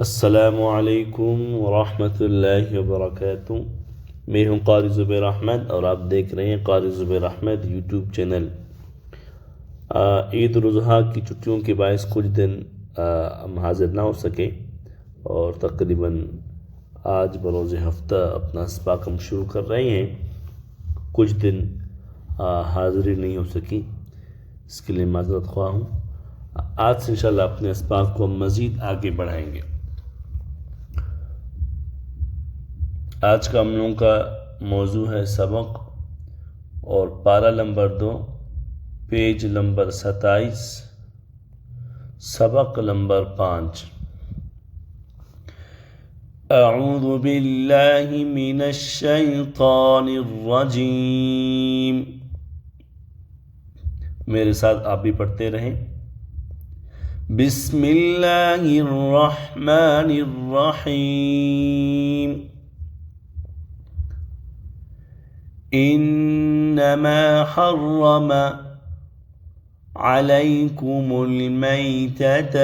अस्सलामुअलैकुम वरहमतुल्लाहि वबरकातुहू। मैं हूँ क़ारी ज़ुबैर अहमद और आप देख रहे हैं क़ारी ज़ुबैर अहमद यूट्यूब चैनल। ईद उल अज़हा की छुट्टियों के बायस कुछ दिन हम हाजिर ना हो सके और तकरीबन आज बरोज़ हफ्ता अपना स्पाक हम शुरू कर रहे हैं। कुछ दिन हाज़िरी नहीं हो सकी, इसके लिए माज़रत ख़्वाह हूँ। आज से इंशाअल्लाह अपने स्पाक को मज़ीद आगे बढ़ाएंगे। आज का हम लोगों का मौजू है सबक और पारा नंबर 2 पेज नंबर 27 सबक नंबर 5। अऊज़ु बिल्लाहि मिनश शैतानिर रजीम। मेरे साथ आप भी पढ़ते रहें। बिस्मिल्लाहिर रहमानिर रहीम। इन्नमा हर्रम अलैकुमुल मैतत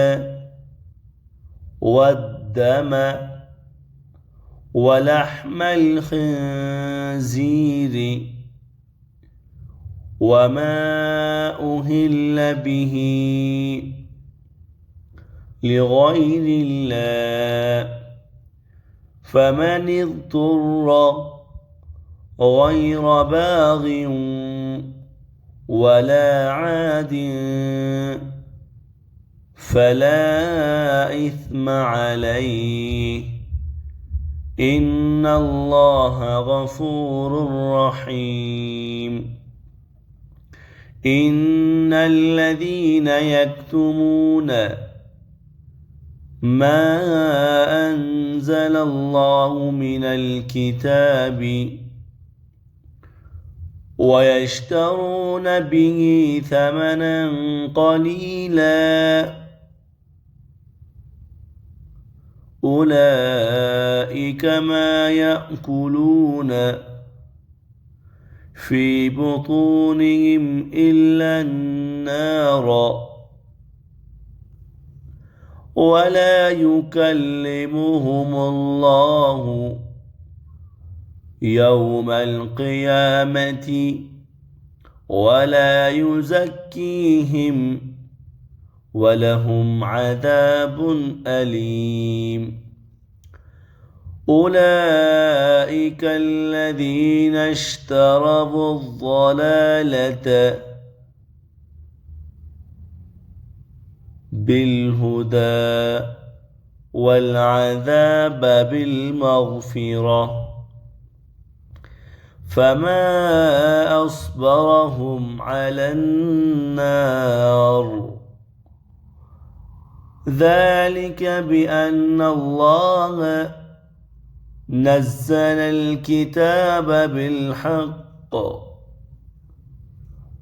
वद्दम वलहमल खिंज़ीर वमा उहिल्ल बिही लिग़ैरिल्लाह फमन इज़्तुर्रा गैर बाग़ वला आद फला इस्म अलैह इन्नल्लाह गफ़ूरुर रहीम। इन्नल्लज़ीन यक्तुमून मा अंज़लल्लाहु मिनल किताबि वयश्तरून बिही थमनन क़लीला उलाइक मा यअकुलून फ़ी बुतूनिहिम इल्ला अन्नार वला युकल्लिमुहुमुल्लाहु यौमल क़ियामति वला युज़क्कीहिम वलहुम अज़ाबुन अलीम। उलाइक अल्लज़ीना इश्तरवुज़्ज़लालत बिलहुदा वल्अज़ाब बिलमग़फ़िरह फमा अस्बरहुम अलन्नार ज़ालिक बिअन्नल्लाह नज़्ज़लल किताब बिलहक़्क़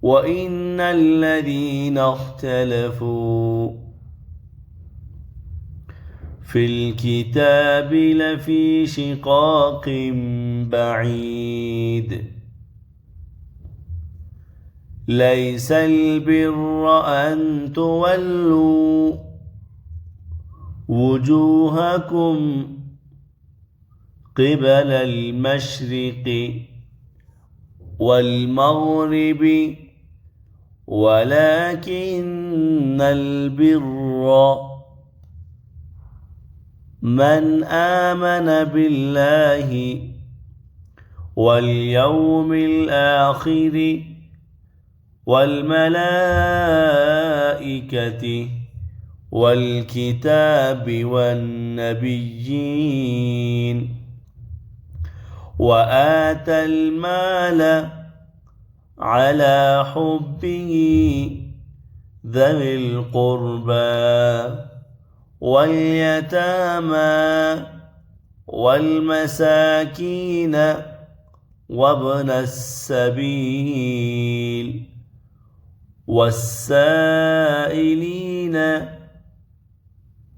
वइन्नल्लज़ीना इख्तलफ़ू फ़िल किताबि लफ़ी शिक़ाक़िन बईद। लैसल बिर्र अन तुवल्लू वुजूहकुम क़िबलल मशरिक़ि वल मग़रिबि वलाकिन्नल बिर्र मन आमन बिल्लाहि वल यौमिल आखिरि वल मलाइकति वल किताबि वन नबिय्यीन व आतल माल अला हुब्बिही ज़विल क़ुर्बा वल यतामा वल मसाकीन वब्नस सबील वस्साइलीन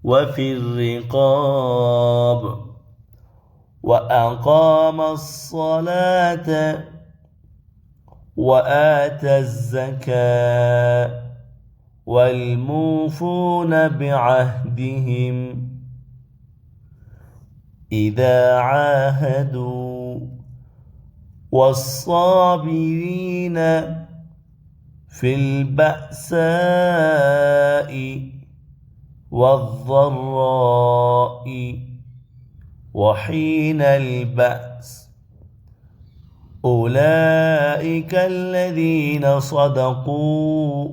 वफ़िर रिक़ाब वअक़ामस सलात वआतज़ ज़कात वल्मूफ़ून बिअहदिहिम إذا عاهدوا والصابرين في البأساء والضراء وحين البأس أولئك الذين صدقوا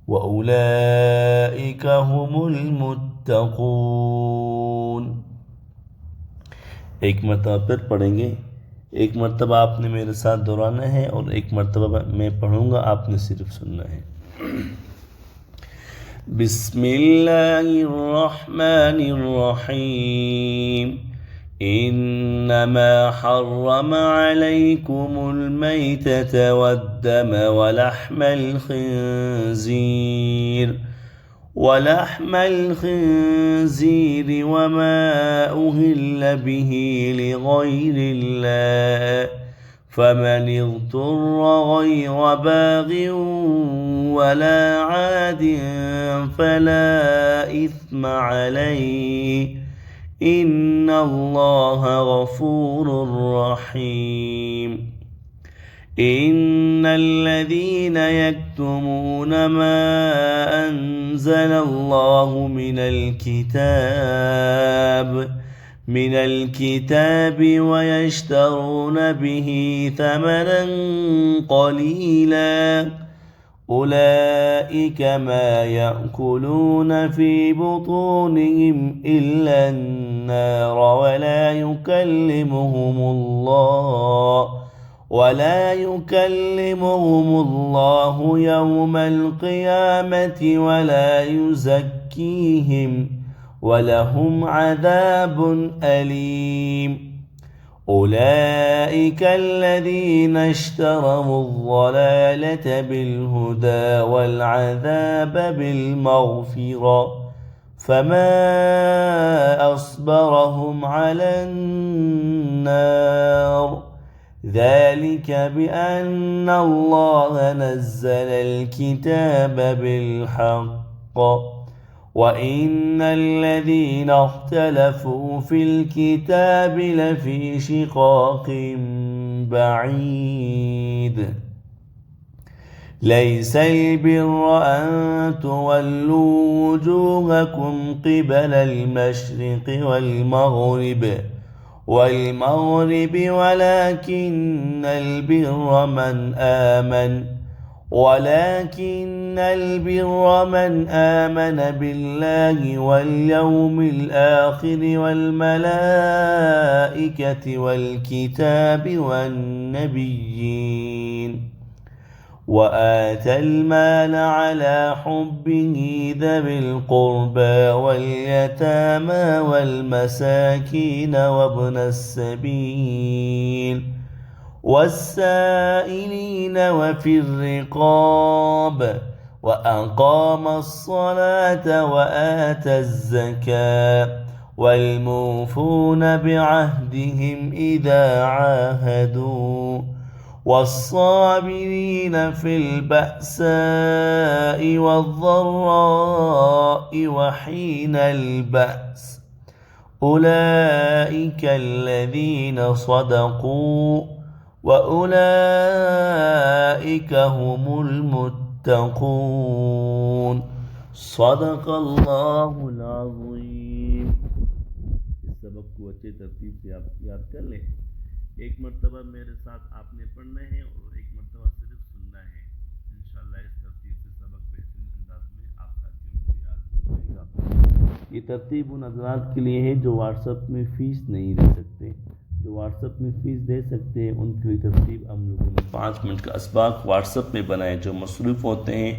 وأولئك هم المتقون. एक मरतबा फिर पढ़ेंगे। एक मरतबा आपने मेरे साथ दोहराना है और एक मरतबा मैं पढ़ूंगा, आपने सिर्फ सुनना है। बिस्मिल्लाहिर्रहमानिर्रहीम। इन्नमा हर्रम अलैकुमुल मैतत वद्दम ولحم الخنزير وما أهل به لغير الله فمن اضطر غير باغ ولا عاد فلا إثم عليه إن الله غفور رحيم. إن الذين يكتمون ما أنزل الله من الكتاب ويشترون به ثمنا قليلا أولئك ما يأكلون في بطونهم إلا النار ولا يكلمهم الله يوم القيامة ولا يزكيهم ولهم عذاب أليم. أولئك الذين اشتروا الضلالة بالهدى والعذاب بالمغفرة فما أصبرهم على النار ذلك بأن الله نزل الكتاب بالحق وإن الذين اختلفوا في الكتاب لفي شقاق بعيد. ليس البر أن تولوا وجوهكم قبل المشرق والمغرب ولكن البر من آمن بالله واليوم الآخر والملائكة والكتاب والنبيين وآتى المال على حبه ذوي القربى واليتامى والمساكين وابن السبيل والسائلين وفي الرقاب وأقام الصلاة وآتى الزكاة والموفون بعهدهم إذا عاهدوا والصابرين في البأساء والضراء وحين البأس أولئك الذين صدقوا وأولئك هم المتقون. صدق الله العظيम. इस सबक को अच्छे तरतीब से आप याद कर लें। एक मरतबा मेरे साथ आपने पढ़ना है और एक मरतबा सिर्फ सुनना है। इंशाअल्लाह इस तरतीब से सबक बेहतरीन अंदाज में आप साथियों को याद रहेगा। ये तरतीब उन हज़रात के लिए है जो व्हाट्सएप में फ़ीस नहीं दे सकते। जो व्हाट्सएप में फ़ीस दे सकते हैं उनके लिए तरतीब हम लोगों ने 5 मिनट का असबाक व्हाट्सएप में बनाए। जो मसरूफ़ होते हैं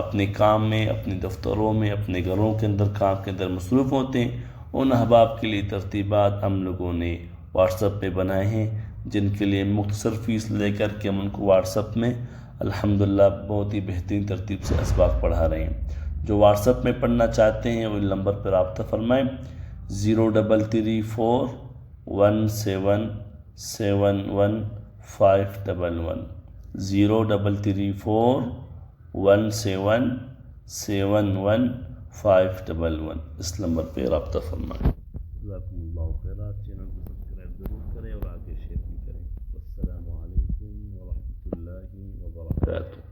अपने काम में, अपने दफ्तरों में, अपने घरों के अंदर काम के अंदर मसरूफ़ होते हैं, उन अहबाब के लिए तरतीबात हम लोगों ने व्हाट्सएप पे बनाए हैं, जिनके लिए मुख्तसर फ़ीस लेकर के हम उनको व्हाट्सएप में अल्हम्दुलिल्लाह बहुत ही बेहतरीन तरतीब से असबाक पढ़ा रहे हैं। जो व्हाट्सएप में पढ़ना चाहते हैं वो नंबर पर रब्ता फरमाएँ 0334177111 0334177111 इस नंबर पर रब्ता फरमाएँ। جزاکم اللہ خیرات. چینل کو سبسکرائب ضرور کریں اور آگے شیئر بھی کریں. السلام علیکم ورحمۃ اللہ وبرکاتہ.